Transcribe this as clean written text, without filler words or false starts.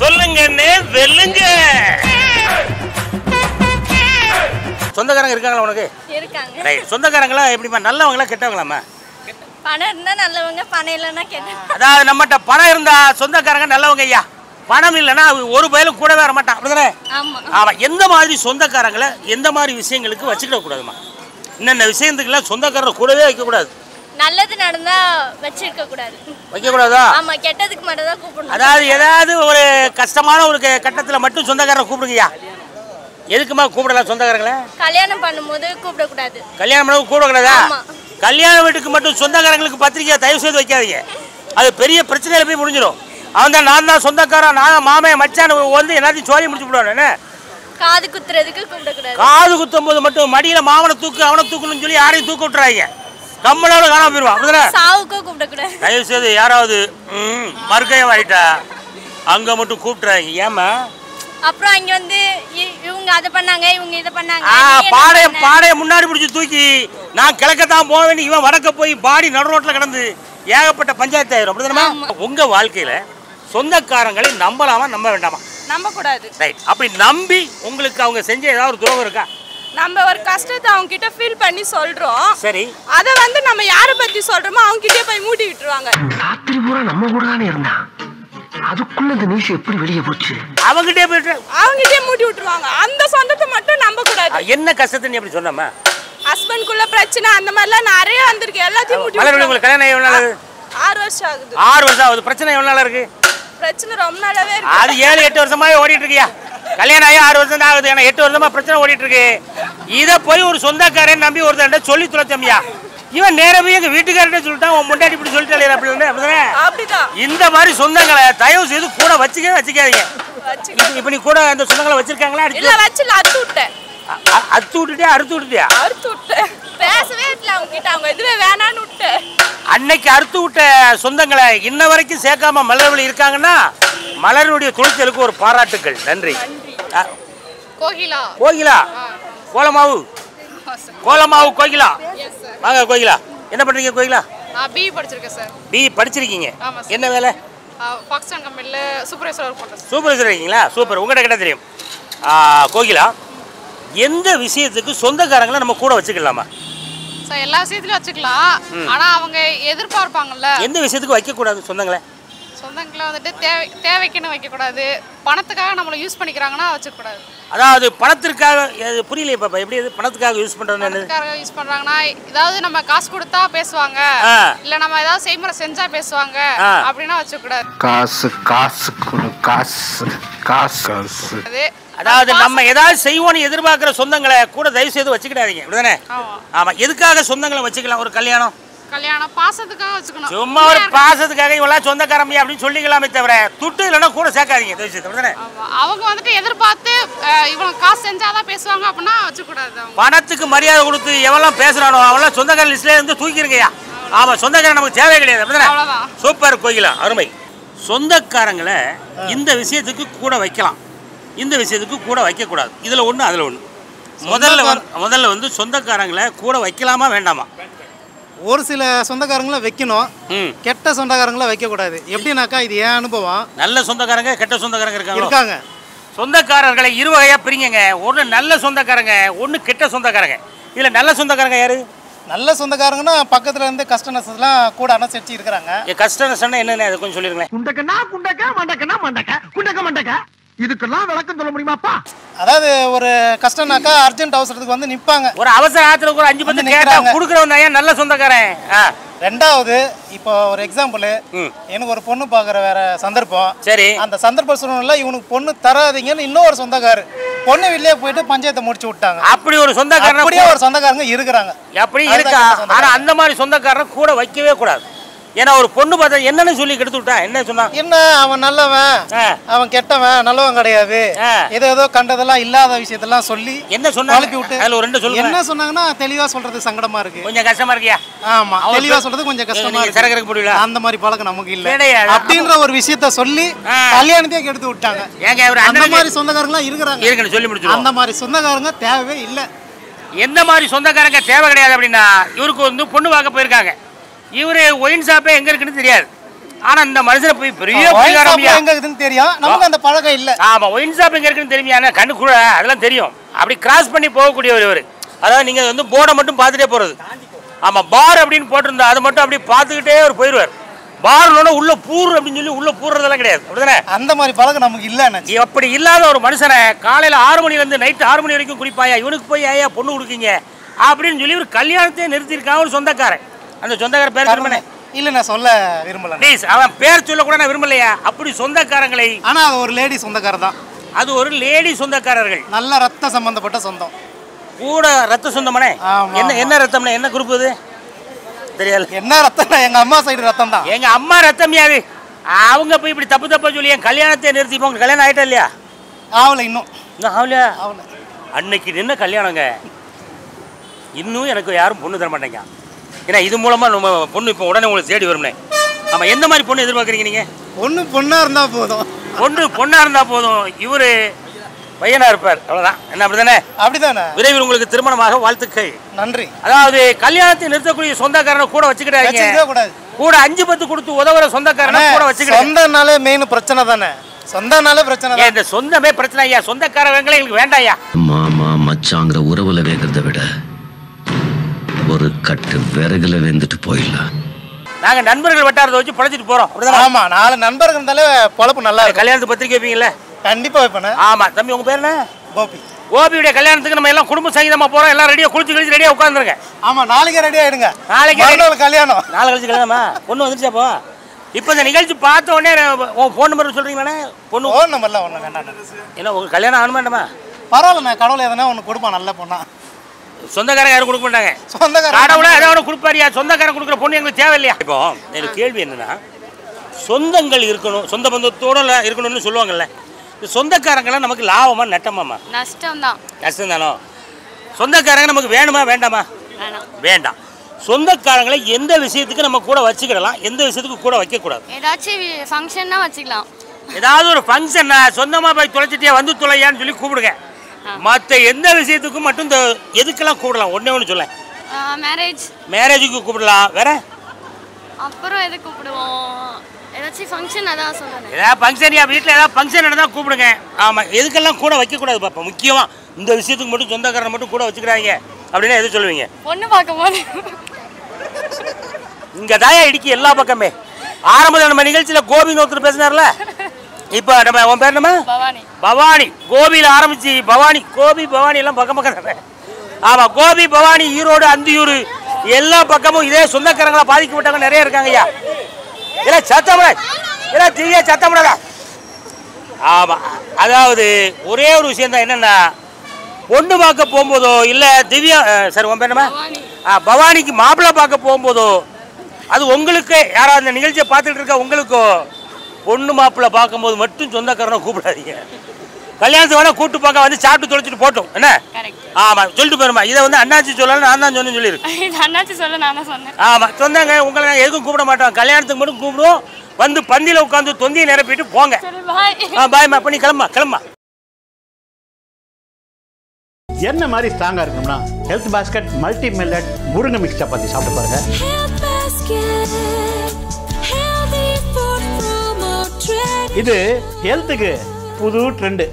சொல்லுங்கண்ணே வெல்லுங்க. சொந்தக்காரங்க இருக்காங்களா உனக்கு? இருக்காங்க. ரைட். சொந்தக்காரங்களா எப்படிமா, நல்லவங்களா கெட்டவங்களாமா? பணம் இருந்தா நல்லவங்க, பணம் இல்லைன்னா கெட்டவங்க. அதாவது நம்மகிட்ட பணம் இருந்தா சொந்தக்காரங்க நல்லவங்க ஐயா, பணம் இல்லைன்னா ஒரு பயிலும் கூடவே வர மாட்டான், அப்படிதானே? ஆமா. ஆமா. எந்த மாதிரி சொந்தக்காரங்களை எந்த மாதிரி விஷயங்களுக்கு வச்சுக்கிட கூடாதுமா? இன்னென்ன விஷயத்துக்குலாம் சொந்தக்காரர் கூடவே வைக்கக்கூடாது. நல்லது நடந்தா வச்சிருக்க கூடாது. வைக்கக்கூடாதா? ஆமா, கெட்டதுக்கு மட்டும் தான் கூப்பிடணும். அதாவது ஏதாவது ஒரு கஷ்டமான ஒரு கட்டத்தில் மட்டும் சொந்தக்காரரை கூப்பிடுங்கய்யா. எதுக்குமா கூப்பிடலாம் சொந்தக்காரங்களை? கல்யாணம் பண்ணும்போது கூப்பிடக்கூடாது. கல்யாணம் பண்ண கூப்பிடக்கூடாதா? ஆமா. கல்யாண வீட்டுக்கு மட்டும் சொந்தக்காரங்களுக்கு பத்திரிக்கை தயவு செய்து வைக்காதீங்க. அது பெரிய பிரச்சனையில போய் முடிஞ்சிடும். அவன் தான் நான் தான் சொந்தக்காரன், நான் மாமே மச்சான் வந்து எல்லாத்தையும் சோழி முடிச்சு விடுவானே. காது குத்துறதுக்கு கூப்பிடக்கூடாது. காது குத்தும் போது மட்டும் மடியில மாவனை தூக்கு அவனை தூக்கணும்னு சொல்லி யாரையும் தூக்க விட்டுறாங்க. கம்மளோட காணாம போயிடுவான், அப்படிதானே? சாவுக்கோ கூப்பிடக்கூடாது. தயவு செய்து யாராவது மறுக்கையம் ஆயிட்டா அங்க மட்டும் கூப்பிட்டுறாங்க. ஏமா? அப்புறம் அங்க வந்து இவங்க அதை பண்ணாங்க, இவங்க இதை பண்ணாங்க. பாடைய முன்னாடி பிடிச்சி தூக்கி நான் கிழக்கத்தான் போவேன், இவன் வடக்க போய் பாடி நடு ரோட்ல கிடந்து ஏகப்பட்ட பஞ்சாயத்து ஆயிரும், அப்படிதானே? உங்க வாழ்க்கையில சொந்தக்காரங்களை நம்பலாமா நம்ப வேண்டாமா? நம்ப கூடாது. ரைட். அப்படி நம்பி உங்களுக்கு அவங்க செஞ்ச ஏதாவது ஒரு துரோகம் இருக்கா? நம்ம ஒரு கஷ்டத்தை அவங்க கிட்ட ஃபீல் பண்ணி சொல்றோம். சரி. அத வந்து நம்ம யாரை பத்தி சொல்றோமோ அவங்க கிட்டே போய் மூடி விட்டுருவாங்க. ராத்திரி பூரா நம்ம கூட தானே இருந்தா, அதுக்குள்ள இந்த நியூஸ் எப்படி வெளியே போச்சு? அவங்கிட்டே போயிட்டு அவங்கிட்டே மூடி விட்டுருவாங்க. அந்த சொந்தத்தை மட்டும் நம்ப கூடாது. என்ன கஷ்டத்தை நீ அப்படி சொன்னமா? ஹஸ்பண்ட்குள்ள பிரச்சனை அந்த மாதிரிலாம் நிறைய வந்திருக்கு. எல்லாத்தையும் மூடி விட்டுருவாங்க. உங்களுக்கு கல்யாணம் எவ்வளவு நாள் ஆகுது? 6 வருஷம் ஆகுது. 6 வருஷம் ஆகுது. பிரச்சனை எவ்வளவு நாளா இருக்கு? பிரச்சனை ரொம்ப நாளாவே இருக்கு. அது 7-8 வருஷமாவே ஓடிட்டு இருக்கியா? கல்யாணம் ஆகி 6 வருஷம் தான் ஆகுது, ஏன்னா 8 வருஷமா பிரச்சனை ஓடிட்டு இருக்கு. இதை போய் ஒரு சொந்தக்காரன் நம்பி ஒருத்தர் சொல்லி துளைச்சமியா, இவன் நேரம் போய் எங்க வீட்டுக்காரன் சொல்லிட்டான், உன் முன்னாடி இப்படி சொல்லிட்டு அப்படிதான். இந்த மாதிரி சொந்தங்களை தயவு செய்து கூட வச்சுக்காதீங்க. இப்ப நீ கூட அந்த சொந்தங்களை வச்சிருக்காங்களா? இல்ல, வச்சுல அறுத்து விட்டேன். அறுத்து விட்டுட்டியா? அறுத்து விட்டேன். பேசவே இல்லை அவங்க கிட்ட. அவங்க இதுவே வேணான்னு விட்டேன். அன்னைக்கு அறுத்து விட்ட சொந்தங்களை இன்ன வரைக்கும் சேர்க்காம மலர்வழி இருக்காங்கன்னா மலருடைய துணிச்சலுக்கு ஒரு பாராட்டுக்கள். நன்றி. கோகிலா. கோலமாவு கோகிலா. வாங்க கோகிலா. என்ன பண்றீங்க கோகிலா? நான் பிஇ படிச்சிருக்கேன் சார். பிஇ படிச்சிருக்கீங்க? என்ன வேலை? பாகிஸ்தான் கம்பெனில சூப்பர்வைசரா ஒர்க் பண்றேன். சூப்பர்வைசர் இருக்கீங்களா? சூப்பர். உங்ககிட்ட கிட்ட தெரியும். கோகிலா, எந்த விஷயத்துக்கு சொந்தக்காரங்களை நம்ம கூட வச்சுக்கலாமா? சார், எல்லா விஷயத்துலயும் வச்சுக்கலாம். ஆனா அவங்க எதிர்பார்ப்பாங்கல்ல. எந்த விஷயத்துக்கு வைக்க கூடாது சொந்தங்களை? சொந்தங்களை வந்துட்டு தேவைக்குன்னு வைக்க கூடாது. பணத்துக்காக நம்மள யூஸ் பண்ணிக்கிறாங்கன்னா வச்சுக்க கூடாது. அதாவது பணத்திற்காக புரியலையே பாப்பா, எப்படி அது பணத்துக்காக யூஸ் பண்றது? பணத்துக்காக யூஸ் பண்றாங்கன்னா ஏதாவது நம்ம காசு கொடுத்தா பேசுவாங்க, இல்ல நம்ம ஏதாவது செய்முறை செஞ்சா பேசுவாங்க அப்படின்னா வச்சுக்க கூடாது. காசு. அதாவது நம்ம ஏதாவது செய்வோன்னு எதிர்பார்க்கிற சொந்தங்களை கூட தயவு செய்து வச்சுக்கிடாதீங்க, அப்படிதானே? ஆமா. எதுக்காக சொந்தங்களை வச்சுக்கலாம்? ஒரு கல்யாணம் பாசத்துக்காக வச்சுக்கணும். சும்மா ஒரு பாசத்துக்காக இவெல்லாம் சொந்தக்காரமையா அப்படின்னு சொல்லிக்கலாமே தவிர துட்டு இல்லைன்னா கூட சேர்க்காதீங்க தயவு செய்து, அப்படிதானே? அவங்க வந்துட்டு எதிர்பார்த்து இவங்க காசு செஞ்சாதான் பேசுவாங்க அப்படின்னா வச்சுக்கூடாது. பணத்துக்கு மரியாதை கொடுத்து எவெல்லாம் பேசுறானோ அவெல்லாம் சொந்தக்கார லிஸ்ட்ல இருந்து தூக்கிருங்கய்யா. ஆமா, சொந்தக்காரன் நமக்கு தேவை கிடையாது, அப்படிதானே? சூப்பர் கோகிலா, அருமை. சொந்தக்காரங்களை இந்த விஷயத்துக்கு கூட வைக்கலாம், இந்த விஷயத்துக்கு கூட வைக்கக்கூடாது. இதில் ஒன்று அதில் ஒன்று. முதல்ல வந்து சொந்தக்காரங்களை கூட வைக்கலாமா வேண்டாமா? ஒரு சில சொந்தக்காரங்களை வைக்கணும், கெட்ட சொந்தக்காரங்களை வைக்கக்கூடாது. எப்படின்னாக்கா, இது ஏன் அனுபவம். நல்ல சொந்தக்காரங்க கெட்ட சொந்தக்காரங்க இருக்காங்க. சொந்தக்காரர்களை இரு வகையாக பிரிங்க. ஒன்று நல்ல சொந்தக்காரங்க, ஒன்று கெட்ட சொந்தக்காரங்க. இதில் நல்ல சொந்தக்காரங்க யாரு? நல்ல சொந்தக்காரங்கன்னா பக்கத்துல இருந்து கஷ்ட நஷ்டம்லாம் கூட அனுசரிச்சு இருக்கிறாங்க. கஷ்ட நஷ்டம் என்னன்னு அதை கொஞ்சம் சொல்லிருங்களேன். இதுக்கெல்லாம் விளக்கம் சொல்ல முடியுமாப்பா? அதாவது ஒரு கஷ்டம்னாக்கா அர்ஜென்ட் அவசரத்துக்கு வந்து நிப்பாங்க. ஒரு அவசர ஆத்திரத்துக்கு ஒரு 5-10 கேட்டா குடுக்குறவன் தான் நல்ல சொந்தக்காரன். ரெண்டாவது, இப்போ ஒரு எக்ஸாம்பிள், எனக்கு ஒரு பொண்ணு பாக்குற வேற சந்தர்ப்பம். சரி. அந்த சந்தர்ப்ப சூழ்நிலை இவனுக்கு பொண்ணு தராதீங்கன்னு இன்னொரு சொந்தக்காரர் பொண்ணு வெளியே போயிட்டு பஞ்சாயத்தை முடிச்சு விட்டாங்க. அப்படி ஒரு சொந்தக்காரன், அப்படியே ஒரு சொந்தக்காரங்க இருக்கிறாங்க. அப்படி இருக்கா? ஆனா அந்த மாதிரி சொந்தக்காரன் கூட வைக்கவே கூடாது. ஏன்னா ஒரு பொண்ணு பார்த்தா என்னன்னு சொல்லி கெடுத்து விட்டா என்ன சொன்னா? என்ன அவன் நல்லவன், அவன் கெட்டவன், நல்லவன் கிடையாது, ஏதோ கண்டதெல்லாம் இல்லாத விஷயத்தெல்லாம் சொல்லி என்ன சொன்னா அனுப்பி விட்டு. அதுல ஒரு 2 சொல்லுங்க. என்ன சொன்னாங்கன்னா தெளிவா சொல்றது சங்கடமா இருக்கு, கொஞ்சம் கஷ்டமா இருக்கியா? ஆமா, தெளிவா சொல்றது கொஞ்சம் கஷ்டமா இருக்கு. சரக்கு போடுவீங்களா? அந்த மாதிரி பழக்கம் நமக்கு இல்ல அப்படின்ற ஒரு விஷயத்த சொல்லி கல்யாணத்தையே கெடுத்து விட்டாங்க. ஏங்க அந்த மாதிரி சொந்தக்காரங்க இருக்கிறாங்க, சொல்லி முடிச்சு. அந்த மாதிரி சொந்தக்காரங்க தேவையே இல்ல. எந்த மாதிரி சொந்தக்காரங்க தேவை கிடையாது அப்படின்னா, இவருக்கு வந்து பொண்ணு பார்க்க போயிருக்காங்க. இவரு ஒயின் ஷாப்பே எங்க இருக்குன்னு தெரியாது. ஆனா இந்த மனுஷனை போய் பெரிய எங்க இருக்குன்னு தெரியும், நமக்கு அந்த பழக்கம் இல்ல. ஆமா, ஒயின் ஷாப் எங்க இருக்குன்னு தெரியுமா? கண்ணு கூட அதெல்லாம் தெரியும். அப்படி கிராஸ் பண்ணி போகக்கூடியவர் இவர். அதாவது நீங்க வந்து போர்டை மட்டும் பார்த்துட்டே போறது. ஆமா, பார் அப்படின்னு போட்டிருந்தா அதை மட்டும் அப்படியே பார்த்துக்கிட்டே அவர் போயிடுவார். பார்னோட உள்ள பூர் அப்படின்னு சொல்லி உள்ள பூர்றதெல்லாம் கிடையாது. அப்படிதானே? அந்த மாதிரி பழக்கம் நமக்கு இல்ல. அப்படி இல்லாத ஒரு மனுஷனை காலையில 6 மணில இருந்து நைட்டு 6 மணி வரைக்கும் குடிப்பாயா, இவனுக்கு போய் ஐயா பொண்ணு கொடுக்கீங்க அப்படின்னு சொல்லி ஒரு கல்யாணத்தையே நிறுத்திருக்கான் ஒரு சொந்தக்காரன். அந்த சொந்தக்கார பேர் திருமணே இல்ல, நான் சொல்ல விரும்பல. ப்ளீஸ், அவன் பேர் சொல்ல கூட நான் விரும்பலையா. அப்படி சொந்தக்காரங்களை, ஆனா அது ஒரு லேடி சொந்தக்காரர் தான். அது ஒரு லேடி சொந்தக்காரர்கள், நல்ல ரத்த சம்பந்தப்பட்ட சொந்தம் கூட. ரத்த சொந்தமானே? என்ன என்ன ரத்தம்னா என்ன குரூப் இது தெரியல. என்ன ரத்தம்? எங்க அம்மா சைடு ரத்தம் தான். எங்க அம்மா ரத்தம் யாது? அவங்க போய் இப்படி தப்பு தப்பா சொல்லி என் கல்யாணத்தை நிறுத்தி போங்க. கல்யாணம் ஆயிட்டா இல்லையா? ஆவல, இன்னும் ஆவலையா? அன்னைக்கு நின்ன கல்யாணங்க. இன்னும் எனக்கு யாரும் பொண்ணு தர மாட்டேங்க. ஏன்னா இது மூலமா நம்ம பொண்ணு இப்போ உடனே உங்களுக்கு தேடி வரும்னே. ஆமா, எந்த மாதிரி பொண்ணு எதிர்பார்க்குறீங்க நீங்க? பொண்ணா இருந்தா போதும். பொண்ணா இருந்தா போதும். இவரு பையனா இருப்பார், அவ்வளவுதான். என்ன அப்படிதானே? அப்படிதானே. விரைவில் உங்களுக்கு திருமணமாக வாழ்த்துக்கள். நன்றி. அதாவது கல்யாணத்தை நிறுத்தக்கூடிய சொந்தக்காரனை கூட வச்சுக்கிட்டாங்க. கூட 5-10 கொடுத்து உதவுற சொந்தக்காரனை கூட வச்சுக்கிட்டாங்க. சொந்தனாலே மெயின் பிரச்சனை தானே. சொந்தனாலே பிரச்சனை தான். இந்த சொந்தமே பிரச்சனை ஐயா. சொந்தக்காரங்களே எங்களுக்கு வேண்டாம்யா. மாமா மச்சாங்கிற உறவுல வேகிறத விட ஒரு கட்டு விறகுல வெந்துட்டு போயிடலாம். நாங்க நண்பர்கள் வட்டாரத்தை வச்சு பழச்சிட்டு போறோம். ஆமா, 4 நண்பர்கள் இருந்தாலே பொழப்பு நல்லா இருக்கும். கல்யாணத்துக்கு பத்திரிக்கை வைப்பீங்கல்ல? கண்டிப்பா வைப்பேன். ஆமா தம்பி, உங்க பேர் என்ன? கோபி. கோபியுடைய கல்யாணத்துக்கு நம்ம எல்லாம் குடும்ப சங்கீதமா போறோம். எல்லாம் ரெடியா குளிச்சு கழிச்சு ரெடியா உட்காந்துருங்க. ஆமா, நாளைக்கு ரெடி ஆயிடுங்க. நாளைக்கு கல்யாணம். நாளை கழிச்சு கல்யாணமா? பொண்ணு வந்துருச்சா? போ. இப்போ இந்த நிகழ்ச்சி பார்த்த உடனே உன் ஃபோன் நம்பர் சொல்றீங்களே? பொண்ணு ஃபோன் நம்பர்லாம் ஒண்ணு வேண்டாம். என்ன உங்களுக்கு கல்யாணம் ஆகணும் வேண்டாமா? பரவாயில்ல, நான் கடவுள் எதனா ஒன்று கொடுப்பான், நல்ல பொண்ணா. சொந்தக்காரங்க யாரும் கொடுக்க மாட்டாங்க. சொந்தக்காரங்க கடவுளை ஏதாவது கொடுப்பாரியா? சொந்தக்காரன் கொடுக்குற பொண்ணு எங்களுக்கு தேவையில்லையா? இப்போ எனக்கு கேள்வி என்னன்னா, சொந்தங்கள் இருக்கணும், சொந்த பந்தத்தோட இருக்கணும்னு சொல்லுவாங்கல்ல. சொந்தக்காரங்களாம் நமக்கு லாபமா நட்டமாமா? நஷ்டம் தான். நஷ்டம் தானோ? சொந்தக்காரங்க நமக்கு வேணுமா வேண்டாமா? வேண்டாம். சொந்தக்காரங்களை எந்த விஷயத்துக்கு நம்ம கூட வச்சுக்கிடலாம், எந்த விஷயத்துக்கு கூட வைக்கக்கூடாது? ஏதாச்சும் ஃபங்க்ஷன்னா வச்சுக்கலாம். ஏதாவது ஒரு ஃபங்க்ஷன் சொந்தமாக போய் தொலைச்சிட்டே வந்து தொலையான்னு சொல்லி கூப்பிடுங்க. மற்ற எந்த விஷயத்துக்கும் மட்டும் இந்த எதுக்கெல்லாம் கூப்பிடலாம்? ஒன்று சொல்ல. மேரேஜுக்கு கூப்பிடலாம். வேற அப்புறம் எது கூப்பிடுவோம்? ஏதாச்சும் ஃபங்க்ஷன். அதான் சொல்றேன், ஏதாவது ஃபங்க்ஷன், வீட்டில் ஏதாவது ஃபங்க்ஷன் நடந்தால் கூப்பிடுங்க. ஆமாம், எதுக்கெல்லாம் கூட வைக்கக்கூடாது பாப்பா? முக்கியமாக இந்த விஷயத்துக்கு மட்டும் சொந்தக்காரனை மட்டும் கூட வச்சுக்கிறாங்க அப்படின்னா எது சொல்லுவீங்க? பொண்ணு பார்க்கும் போது. இங்கே தாயா இடிக்கி எல்லா பக்கமே. ஆரம்பத்தில் நம்ம நிகழ்ச்சியில் கோபின்னு ஒருத்தர் பேசினார்ல, இப்போ நம்ம உன் பேர் நம்ம பவானி. கோபியில் ஆரம்பிச்சு பவானி, கோபி பவானி எல்லாம் பக்கம் பக்கம் தானே. ஆமாம், கோபி பவானி, ஈரோடு, அந்தியூர் எல்லா பக்கமும் இதே சொந்தக்காரங்களா பாதிக்கப்பட்டவங்க நிறைய இருக்காங்க ஐயா. இல்லை சத்தமுடா, இல்லை திவ்யா சத்தமுடா. ஆமாம், அதாவது ஒரே ஒரு விஷயம் தான். என்னென்னா, பொண்ணு பார்க்க போகும்போதோ இல்லை திவ்யா சார் உன் பேர் நம்ம பவானிக்கு மாப்பிள்ளை பார்க்க போகும்போதோ, அது உங்களுக்கு யாராவது அந்த நிகழ்ச்சியை பார்த்துட்டு இருக்க உங்களுக்கோ, பொண்ணு மாப்பிள்ளை பார்க்கும்போது மட்டும் சொந்தக்காரனை கூப்பிடாதீங்க. கல்யாணத்துக்கு வேணா கூப்பிட்டு பார்க்க வந்து சாப்பிட்டு தொலைச்சிட்டு போட்டோம். என்ன? ஆமாம், சொல்லிட்டு போயிருமா. இதை வந்து அண்ணாச்சி சொல்லலாம், நான் தான் சொன்னேன்னு சொல்லியிருக்கு. அண்ணாச்சி சொல்ல நான் தான் சொன்னேன். ஆமாம், சொந்தாங்க உங்களை நான் எதுக்கும் கூப்பிட மாட்டோம். கல்யாணத்துக்கு மட்டும் கூப்பிடுவோம். வந்து பந்தியில் உட்காந்து தொந்தியை நிரப்பிட்டு போங்க. பாய்மா, பண்ணி கிளம்பா. என்ன மாதிரி ஸ்ட்ராங்கா இருக்கும்னா ஹெல்த் பாஸ்கெட் மல்டி மில்லட் முருங்கை மிக்ஸ் சப்பாத்தி சாப்பிட்டு பாருங்க. இது ஹெல்த்துக்கு புது ட்ரெண்ட்.